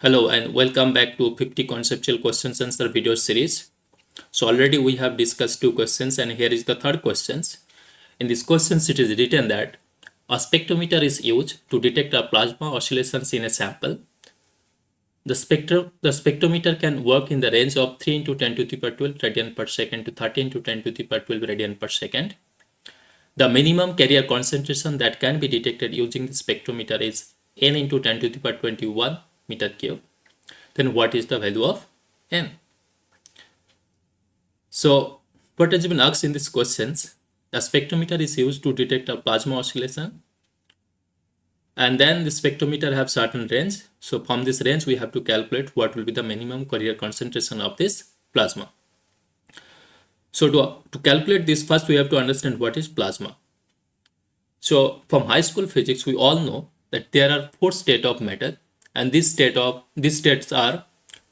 Hello and welcome back to 50 conceptual questions answer video series. So already we have discussed two questions and here is the third questions. In this questions it is written that a spectrometer is used to detect a plasma oscillations in a sample. The spectrometer can work in the range of 3 into 10 to the power 12 radian per second to 13 to 10 to the power 12 radian per second. The minimum carrier concentration that can be detected using the spectrometer is n into 10 to the power 21 meter cube. Then what is the value of n? So what has been asked in these questions, a spectrometer is used to detect a plasma oscillation and then the spectrometer have certain range. So from this range we have to calculate what will be the minimum carrier concentration of this plasma. So to calculate this, first we have to understand what is plasma. So from high school physics we all know that there are four states of matter and these states are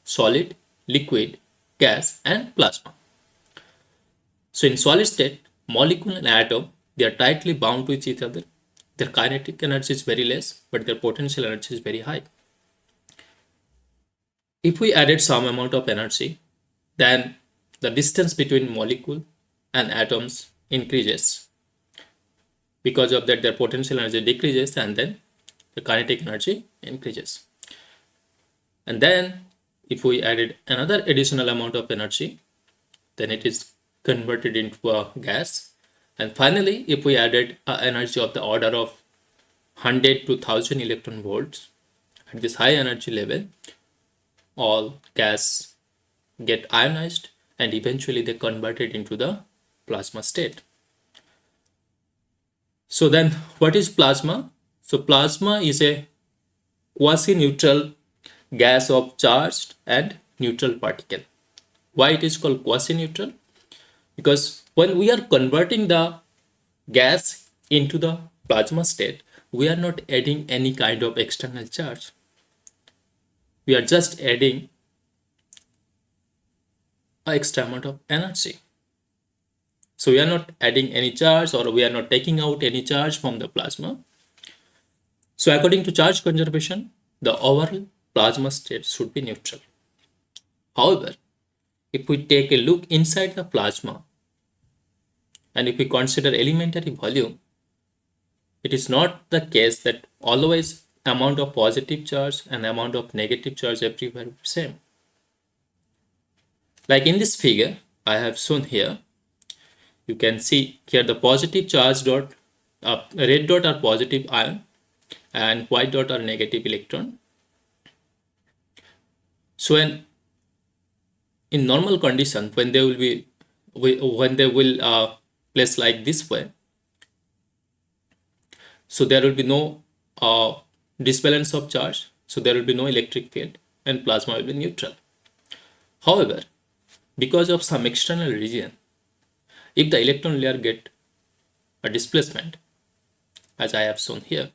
solid, liquid, gas and plasma. So in solid state, molecule and atom, they are tightly bound to each other. Their kinetic energy is very less, but their potential energy is very high. If we added some amount of energy, then the distance between molecule and atoms increases. Because of that, their potential energy decreases and then the kinetic energy increases. And then if we added another additional amount of energy, then it is converted into a gas. And finally, if we added an energy of the order of 100 to 1000 electron volts at this high energy level, all gas get ionized and eventually they converted into the plasma state. So then what is plasma? So plasma is a quasi-neutral gas of charged and neutral particle. Why it is called quasi-neutral? Because when we are converting the gas into the plasma state, we are not adding any kind of external charge. We are just adding an extra amount of energy. So we are not adding any charge or we are not taking out any charge from the plasma. So according to charge conservation, the overall plasma state should be neutral. However, if we take a look inside the plasma and if we consider elementary volume, it is not the case that always amount of positive charge and amount of negative charge everywhere same. Like in this figure I have shown here, you can see here the positive charge dot, red dot are positive ion and white dot are negative electron. So in normal condition, when they will place like this way, so there will be no disbalance of charge, so there will be no electric field and plasma will be neutral. However, because of some external region, if the electron layer get a displacement, as I have shown here,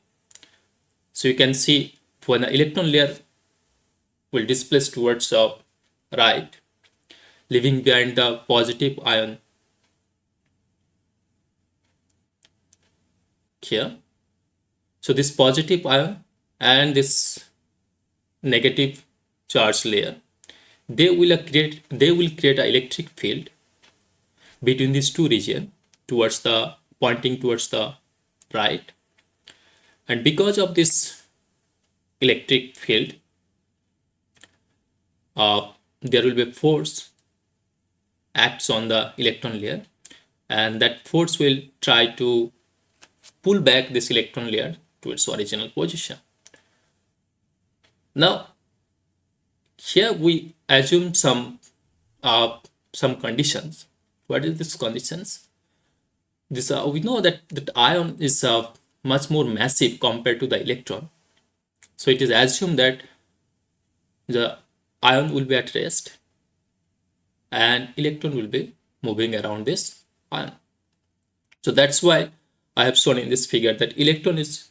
so you can see when the electron layer will displace towards right, leaving behind the positive ion here. So this positive ion and this negative charge layer, they will create an electric field between these two regions pointing towards the right. And because of this electric field, there will be a force acts on the electron layer and that force will try to pull back this electron layer to its original position. Now here we assume some conditions. What is these conditions? This we know that ion is much more massive compared to the electron. So it is assumed that the ion will be at rest and electron will be moving around this ion. So that's why I have shown in this figure that electron is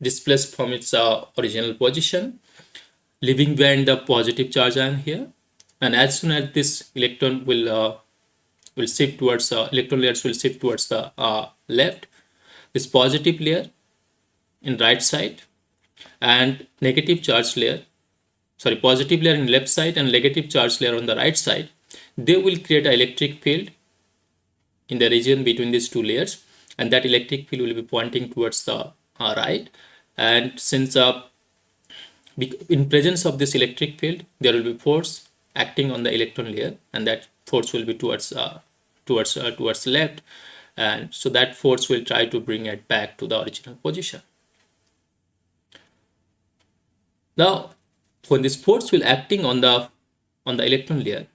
displaced from its original position, leaving behind the positive charge ion here. And as soon as this electron will shift towards electron layers will shift towards the left, this positive layer in right side and negative charge layer positive layer in left side and negative charge layer on the right side, they will create an electric field in the region between these two layers, and that electric field will be pointing towards the right. And since in presence of this electric field, there will be force acting on the electron layer, and that force will be towards left, and so that force will try to bring it back to the original position. Now, when this force will acting on the electron layer,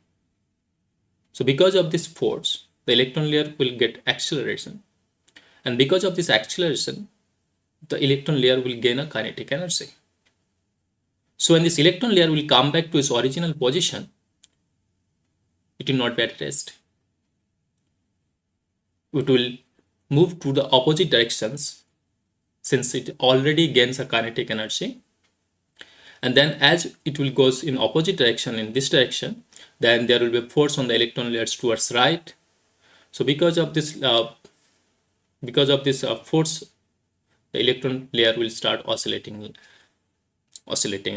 so because of this force, the electron layer will get acceleration, and because of this acceleration, the electron layer will gain a kinetic energy. So when this electron layer will come back to its original position, it will not be at rest. It will move to the opposite directions since it already gains a kinetic energy. And then as it will goes in opposite direction, in this direction, then there will be a force on the electron layers towards right. So because of this force, the electron layer will start oscillating,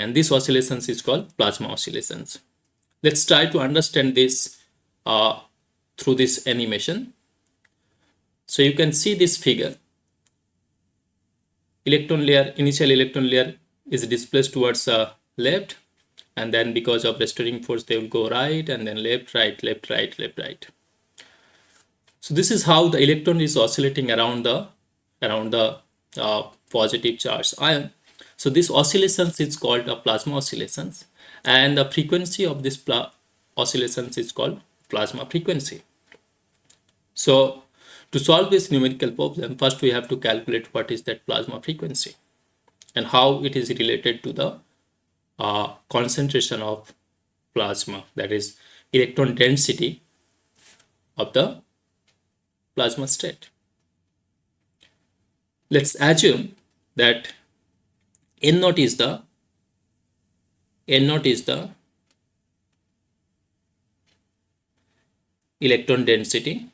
and this oscillations is called plasma oscillations. Let's try to understand this through this animation. So you can see this figure. Initial electron layer is displaced towards left, and then because of restoring force, they will go right, and then left, right, left, right, left, right. So this is how the electron is oscillating around the positive charge ion. So this oscillations is called a plasma oscillations, and the frequency of this oscillations is called plasma frequency. So to solve this numerical problem, first we have to calculate what is that plasma frequency and how it is related to the concentration of plasma, that is electron density of the plasma state. Let's assume that N naught is the electron density.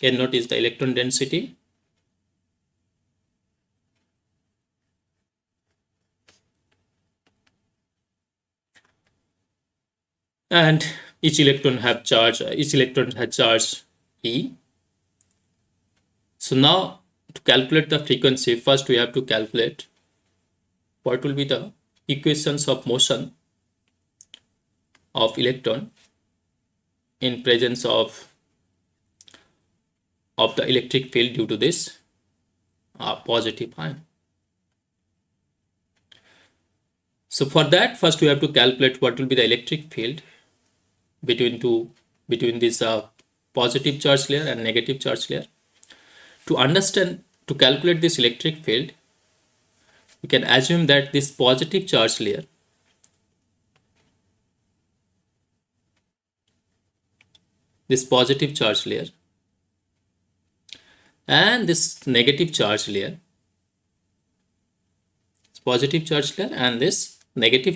N naught is the electron density, and each electron has charge E. So now to calculate the frequency, first we have to calculate what will be the equations of motion of electron in presence of the electric field due to this positive ion. So for that, first we have to calculate what will be the electric field between this positive charge layer and negative charge layer. To calculate this electric field, we can assume that this positive charge layer and this negative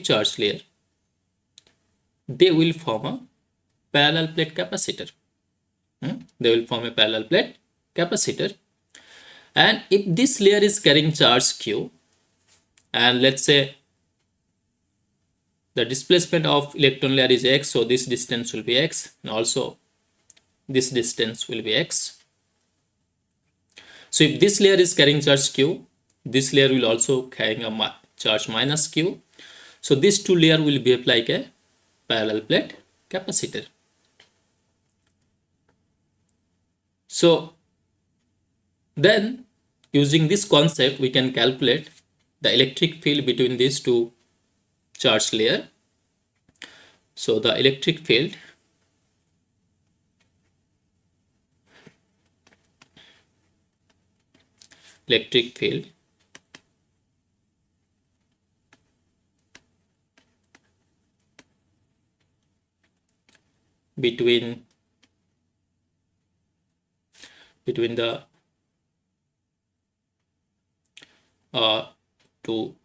charge layer, they will form a parallel plate capacitor. And if this layer is carrying charge Q, and let's say the displacement of electron layer is x, so this distance will be x, and also this distance will be x. So if this layer is carrying charge Q, this layer will also carrying a charge minus Q. So these two layers will behave like a parallel plate capacitor. So then using this concept, we can calculate the electric field between these two charge layer. So the electric field between the two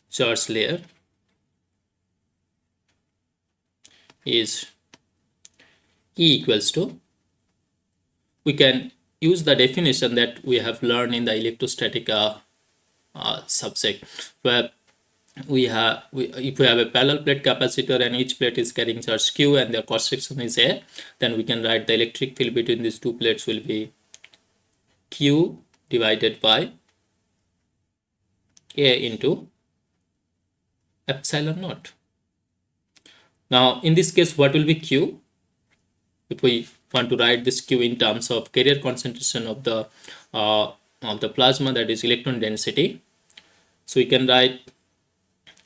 charge layer is E equals to, we can use the definition that we have learned in the electrostatic subject, where if we have a parallel plate capacitor and each plate is carrying charge q and the cross section is a, then we can write the electric field between these two plates will be q divided by a into epsilon naught. Now in this case, what will be q? If we want to write this q in terms of carrier concentration of the plasma, that is electron density, so we can write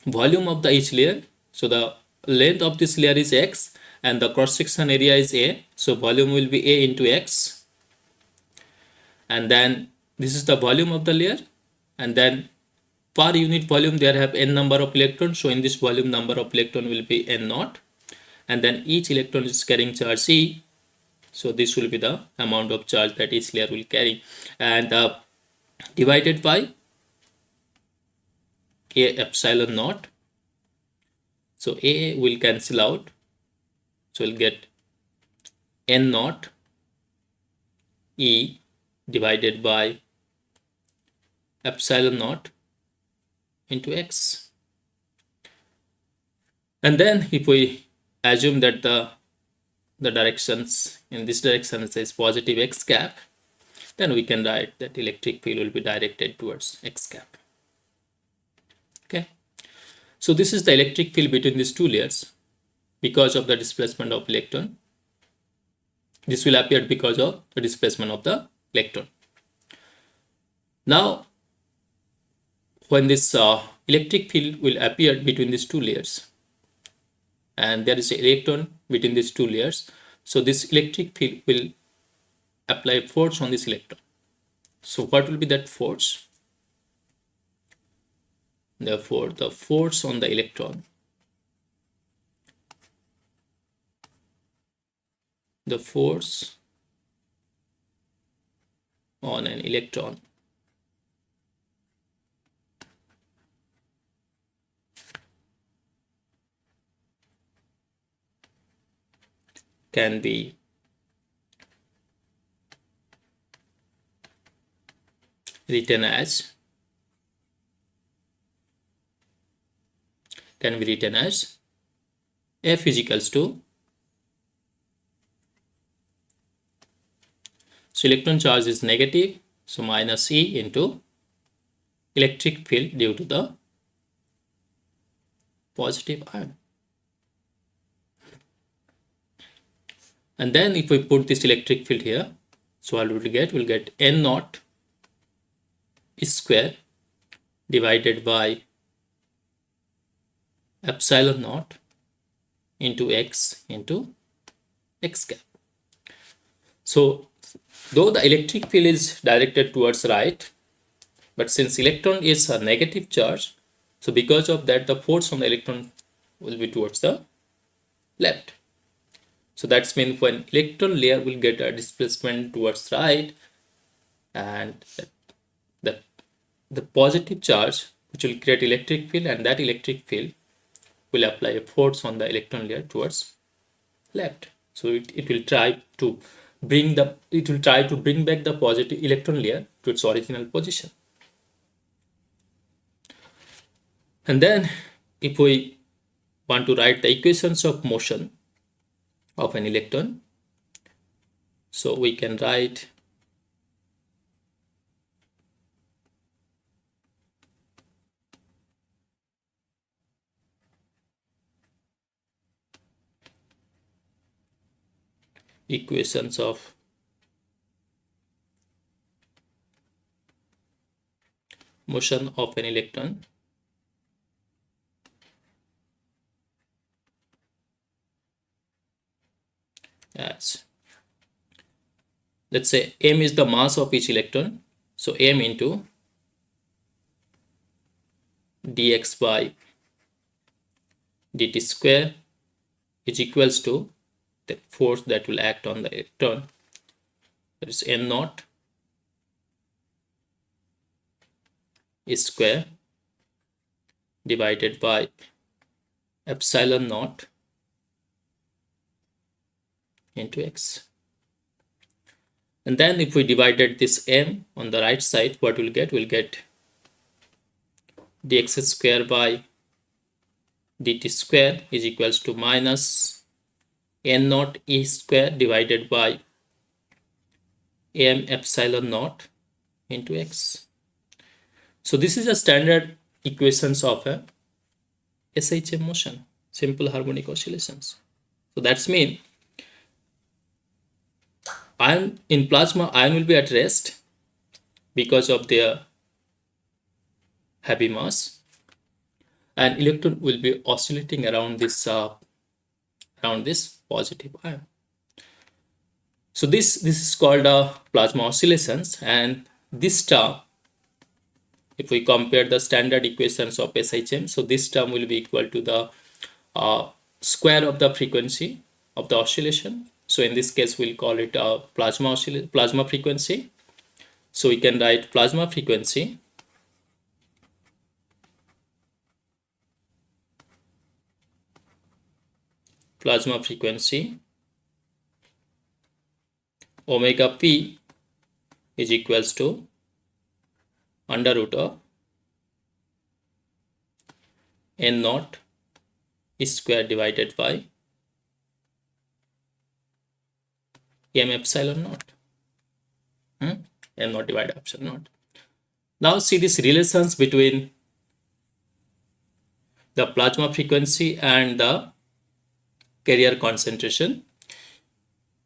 volume of the each layer. So the length of this layer is x and the cross section area is a, so volume will be a into x, and then this is the volume of the layer, and then per unit volume there have n number of electrons, so in this volume number of electron will be n naught, and then each electron is carrying charge e, so this will be the amount of charge that each layer will carry, and divided by a epsilon naught. So a will cancel out, so we'll get n naught e divided by epsilon naught into x. And then if we assume that the directions in this direction is positive x cap, then we can write that electric field will be directed towards x cap. Okay, so this is the electric field between these two layers because of the displacement of electron. This will appear because of the displacement of the electron. Now when this electric field will appear between these two layers and there is an electron between these two layers, so this electric field will apply force on this electron. So what will be that force? Therefore the force on the electron, the force on an electron can be written as F is equals to, so electron charge is negative, so minus E into electric field due to the positive ion. And then if we put this electric field here, so what will we get? We'll get n naught square divided by epsilon naught into x cap. So though the electric field is directed towards right, but since electron is a negative charge, so because of that the force on the electron will be towards the left. So that's mean when electron layer will get a displacement towards right, and the positive charge which will create electric field, and that electric field will apply a force on the electron layer towards left. So it will try to bring back the positive electron layer to its original position. And then if we want to write the equations of motion of an electron, so we can write equations of motion of an electron as, let's say m is the mass of each electron, so m into dx by dt square is equals to the force that will act on the electron, that is n naught square divided by epsilon naught into x. And then if we divided this m on the right side, what we'll get? We'll get dx square by dt square is equals to minus n naught e square divided by m epsilon naught into x. So this is a standard equations of a SHM motion, simple harmonic oscillations. So that's mean ion in plasma, ion will be at rest because of their heavy mass, and electron will be oscillating around this positive ion. So this is called plasma oscillations, and this term, if we compare the standard equations of SHM, so this term will be equal to the square of the frequency of the oscillation. So in this case, we'll call it a plasma frequency. So we can write plasma frequency omega p is equals to under root of n naught square divided by m epsilon naught. n naught divided epsilon naught. Now see these relations between the plasma frequency and the carrier concentration.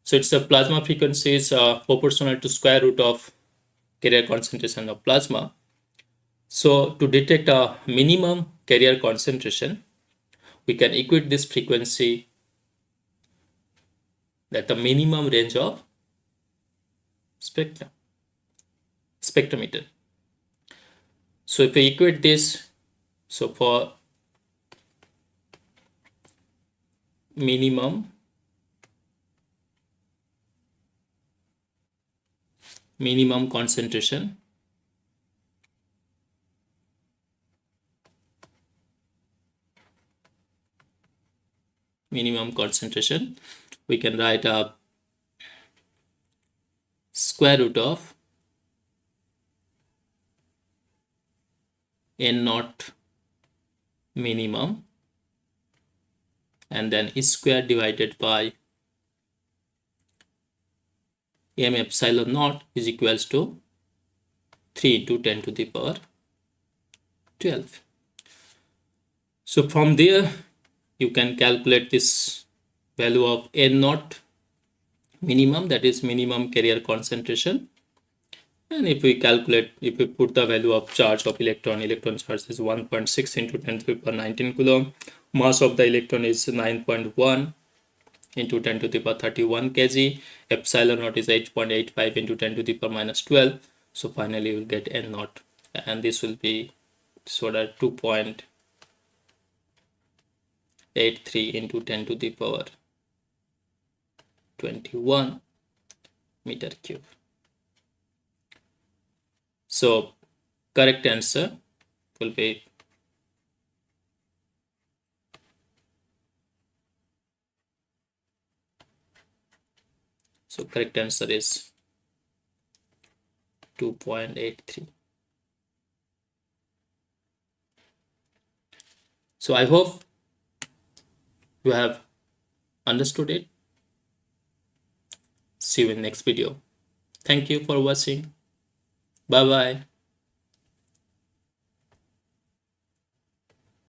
So it's a plasma frequency is proportional to square root of carrier concentration of plasma. So to detect a minimum carrier concentration, we can equate this frequency that the minimum range of spectrometer. So if we equate this, so for minimum concentration, we can write a square root of n naught minimum and then square divided by m epsilon naught is equals to 3 into 10 to the power 12. So from there you can calculate this value of n naught minimum, that is minimum carrier concentration. And if we put the value of charge of electron charge is 1.6 into 10 to the power 19 coulomb. Mass of the electron is 9.1 into 10 to the power 31 kg. Epsilon naught is 8.85 into 10 to the power minus 12. So finally, you will get n naught, and this will be sort of 2.83 into 10 to the power 21 meter cube. So correct answer will be correct answer is 2.83. So I hope you have understood it. See you in next video. Thank you for watching. Bye bye.